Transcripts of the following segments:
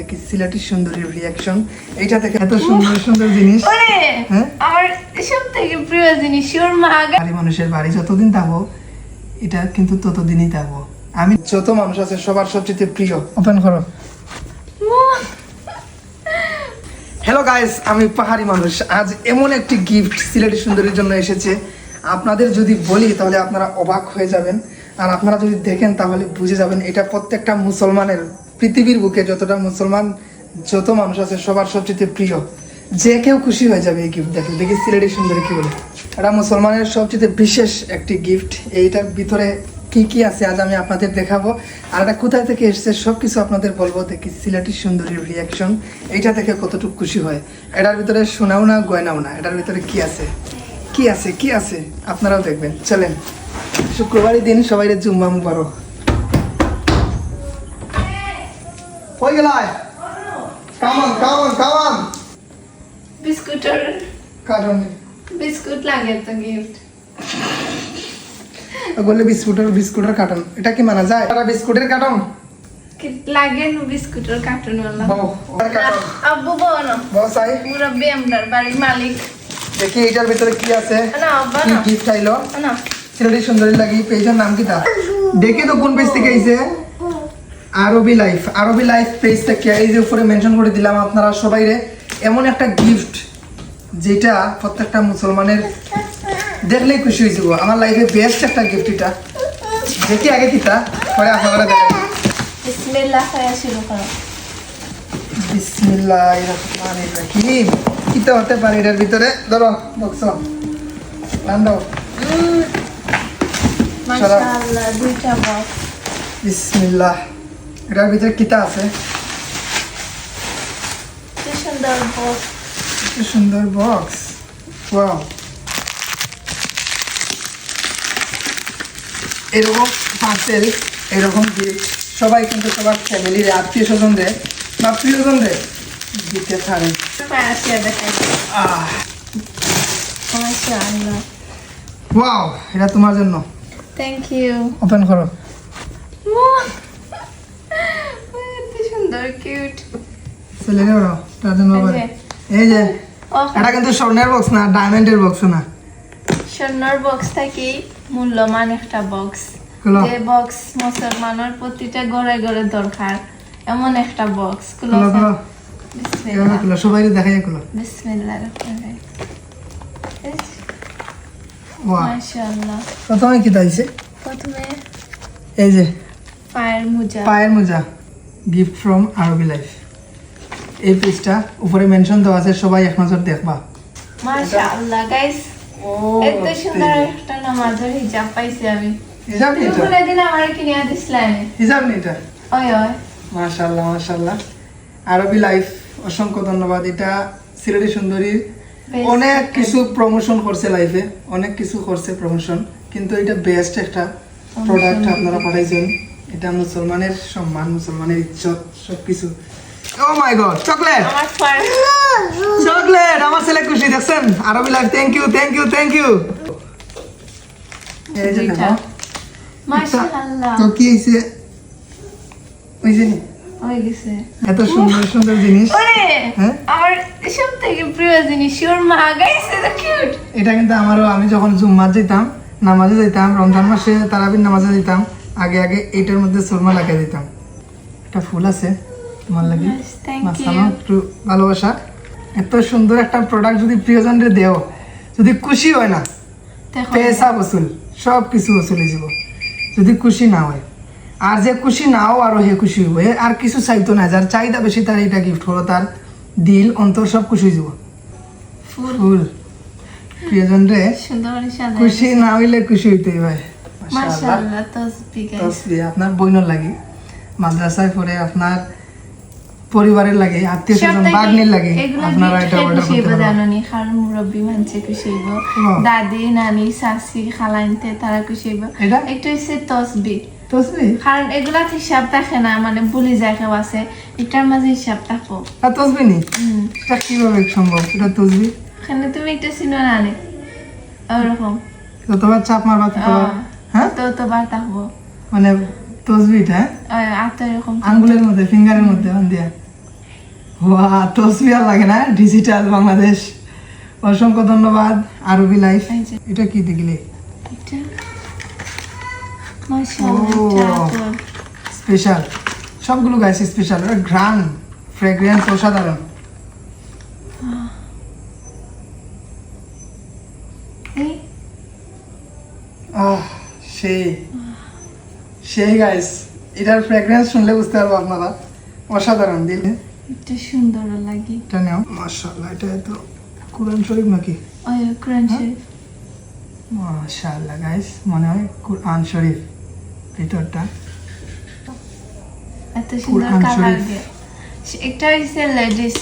দেখি সিলেটি সুন্দরীর রিঅ্যাকশন। এইটা থেকে এত সুন্দর সুন্দর জিনিস, হ্যাঁ আমার সবথেকে প্রিয় জিনিস সুরমা। বাড়ি মানুষের বাড়ি যতদিন থাকবো এটা কিন্তু ততদিনই থাকবো। আমি যত মানুষ আছে সবার সবচেয়ে প্রিয়। ওপেন করো। হ্যালো গাইস, আমি পাহাড়ি মানুষ। আজ এমন একটি গিফট সিলেটি সুন্দরীর জন্য এসেছে, আপনাদের যদি বলি তাহলে আপনারা অবাক হয়ে যাবেন, আর আপনারা যদি দেখেন তাহলে বুঝে যাবেন এটা প্রত্যেকটা মুসলমানের, পৃথিবীর বুকে যতটা মুসলমান যত মানুষ আছে সবার সবচেয়ে প্রিয়। যে কেউ খুশি হয়ে যাবে এই গিফট দেখে। দেখি সিলেটি সুন্দরী কি বলে। এটা মুসলমানের সবচেয়ে বিশেষ একটি গিফট। এইটার ভিতরে কি কি আছে আজ আমি আপনাদের দেখাবো, আর এটা কোথায় থেকে এসেছে সব কিছু আপনাদের বলবো। দেখি সিলেটি সুন্দরীর রিঅ্যাকশন, এইটা থেকে কতটুকু খুশি হয়। এটার ভিতরে শোনাও না গয়নাও না, এটার ভিতরে কি আছে কি আছে কি আছে আপনারাও দেখবেন। চলেন, শুক্রবারের দিন সবাই জুম্মা মুবারক। হয়ে গেল, কামান কামান কামান বিস্কুটের কারণ বিস্কুট লাগে তো গিফট বললে বিস্কুটের কার্টন, এটা কি মানা যায়? এটা বিস্কুটের কার্টন লাগে না, বিস্কুটের কার্টুন वाला কার্টন। আব্বু বলো বস আই মুরব্বি আমরার বাড়ির মালিক। দেখি এটার ভিতরে কি আছে, না আব্বা কি না গিফট আইলো। না সিলেটি সুন্দরী লাগি। পেজের নাম কি তা দেখি তো, কোন পেজ থেকে আইছে? আরবি লাইফ। আরবি লাইফ পেজ থেকে এই যে উপরে মেনশন করে দিলাম আপনারা সবাই রে। এমন একটা গিফট যেটা প্রত্যেকটা মুসলমানের দেখলেই খুশি হয়ে যাব। আমার লাইফে বেস্ট একটা গিফট এটা। দেখি আগে কিতা পরে আপনারা দেখেন। বিসমিল্লাহ খায়া শুরু করো। বিসমিল্লাহির রহমানির রহিম। কিতা হতে পারে এটার ভিতরে? ধরো বক্স দাও। মাশাআল্লাহ, দুইটা বক্স। বিসমিল্লাহ। এটার ভিতরে কিতা আছে? কি সুন্দর বক্স। কি সুন্দর বক্স, ওয়াও। এরকম পার্সেল, এরকম গিফট সবাই কিন্তু সবার ফ্যামিলির আত্মীয় স্বজনরে বা প্রিয়জনরে দিতে পারে। পাশে দেখাই। মাশাআল্লাহ, ওয়াও, এটা তোমার জন্য। Thank you. ওপেন করো। এত সুন্দর কিউট। চলে যাও তার জন্য আবার। এই যে এটা কিন্তু স্বর্ণের বক্স না, ডায়মন্ডের বক্স না। স্বর্ণের বক্স থেকে মূল্যবান একটা বক্স, খুলো। যে বক্স মুসলমানের প্রতিটা ঘরে ঘরে দরকার, এমন একটা বক্স। খুলো খুলো বিসমিল্লাহ। খুলো, সবাই দেখাই খুলো। বিসমিল্লাহ। ওয়াও, মাশাআল্লাহ। প্রথমে কি দাইছে? প্রথমে এই যে পায়ের মোজা। পায়ের মোজা, গিফট ফ্রম আরবি লাইফ। এই পেজটা উপরে মেনশন দেওয়া আছে, সবাই এক নজর দেখবা। মাশাআল্লাহ গাইস, এত সুন্দর একটা নামাজের হিজাব পাইছি আমি। হিজাব তুমি নিটা, বলে দিন আমার কিনে দিছিলেন। হিজাব নিটা। ওই ওই মাশাআল্লাহ মাশাআল্লাহ। আরবি লাইফ অসংখ্য ধন্যবাদ। এটা সিলেটি সুন্দরীর অনেক কিছু প্রমোশন করছে লাইফে, অনেক কিছু করছে প্রমোশন, কিন্তু এটা বেস্ট একটা প্রোডাক্ট আপনারা পাঠাইছেন। এটা মুসলমানের সম্মান, মুসলমানের ইজ্জত সবকিছু। ও মাই গড, চকলেট আমার ফার্স্ট চকলেট। আমার ছেলে খুশি দেখছেন। RB life, thank you thank you thank you. এই যে দেখো মাশাআল্লাহ। তো কি হইছে, ওই যে হয়ে গেছে। এত সুন্দর সুন্দর জিনিস। হ্যাঁ? আমার সবথেকে প্রিয় জিনিস সুরমা গাইস, এটা কিউট। এটা কিন্তু আমারও, আমি যখন জুম্মার যেতাম, নামাজে যেতাম, রমজান মাসে তারাবির নামাজে যেতাম, আগে আগে এইটার মধ্যে সুরমা লাগিয়ে দিতাম। একটা ফুল আছে তোমার লাগে, থ্যাংক মাশাআল্লাহ, ইউ। একটু ভালোবাসা। এত সুন্দর একটা প্রোডাক্ট যদি প্রিয়জনরে দেও, যদি খুশি হয় না, দেখো পেশা বসুল, সব কিছু বসুল হয়ে যাব। যদি খুশি না হয়, আর যে খুশি নাও আরো হে খুশি হইব। আর কিছু চাইতো না, যার চাহিদা বেশি তার এটা গিফট হলো, তার দিল অন্তর সব খুশি হয়ে যাব। ফুল ফুল প্রিয়জন রে সুন্দর সাদা। খুশি না হইলে খুশি হইতে হয়। মাশাআল্লাহ। মাশাআল্লাহ, তসবিহ গাইস। তসবিহ আপনার বইনর লাগে, মাদ্রাসায় পড়ে আপনার পরিবারের লাগে, আত্মীয় স্বজন বাগনির লাগে, আপনারা এটা অর্ডার করতে পারেন। জানানি কারণ মুরব্বি মানছে খুশি হইব, দাদি নানি শাশি খালাইনতে তারা খুশি হইব। এটা একটু হচ্ছে তসবিহ, তসবিহ। কারণ এগুলা হিসাব থাকে না, মানে ভুলে যায় কেউ আছে, এটার মাঝে হিসাব থাকো। আর তসবিহ নি, এটা কিভাবে সম্ভব? এটা তসবিহ। এখানে তুমি একটা চিনো না নে ওরকম যতবার চাপ মারবা ততবার, হ্যাঁ, ততবার থাকবো। মানে তসবিহ, হ্যাঁ, আত্ম এরকম আঙ্গুলের মধ্যে, ফিঙ্গারের মধ্যে দিয়া ওয়া তসবিহার লাগে না ডিজিটাল বাংলাদেশ। অসংখ্য ধন্যবাদ আরবি লাইফ। এই যে। এটা কি দেখলে? এটা মাশাআল্লাহ ও। এটা আতর। স্পেশাল, সবগুলো গাইস স্পেশাল। এটা ঘ্রাণ ফ্রেগ্রেন্স অসাধারণ। এই আহ সেই সেই গাইস, এটার ফ্রেগ্রেন্স শুনলে বুঝতে পারবো আপনারা, অসাধারণ। দিলে এটা সুন্দর লাগে। এটা নেও। মাশাআল্লাহ, এটা তো কোরআন শরীফ নাকি? ওই কোরআন শরীফ। মাশাআল্লাহ গাইস, মনে হয় কোরআন শরীফ ভিতরটা। এত সুন্দর কোরআন কালার শরীফ। দিয়ে। এটা হইছে লেডিস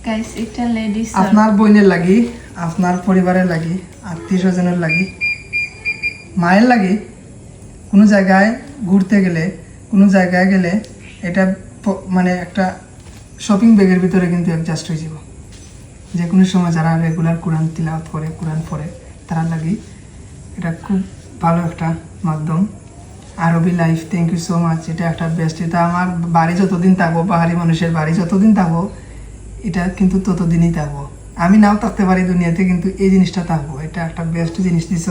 গাইস, এটা লেডিস। আপনার বোনের লাগি, আপনার পরিবারের লাগি, আত্মীয় স্বজনের লাগি, মায়ের লাগি, কোনো জায়গায় ঘুরতে গেলে, কোনো জায়গায় গেলে এটা মানে একটা শপিং ব্যাগের ভিতরে কিন্তু অ্যাডজাস্ট হয়ে যাব। যে কোনো সময় যারা রেগুলার কোরআন তিলাওয়াত করে, কোরআন পড়ে, তারা লাগি এটা খুব ভালো একটা মাধ্যম। RB life, thank you so much. এটা একটা বেস্ট। এটা আমার বাড়ি যতদিন থাকবো, পাহাড়ি মানুষের বাড়ি যতদিন থাকবো, এটা কিন্তু ততদিনই থাকবো। আমি নাও থাকতে পারি দুনিয়াতে, কিন্তু এই জিনিসটা থাকবো। এটা একটা বেস্ট জিনিস দিছ।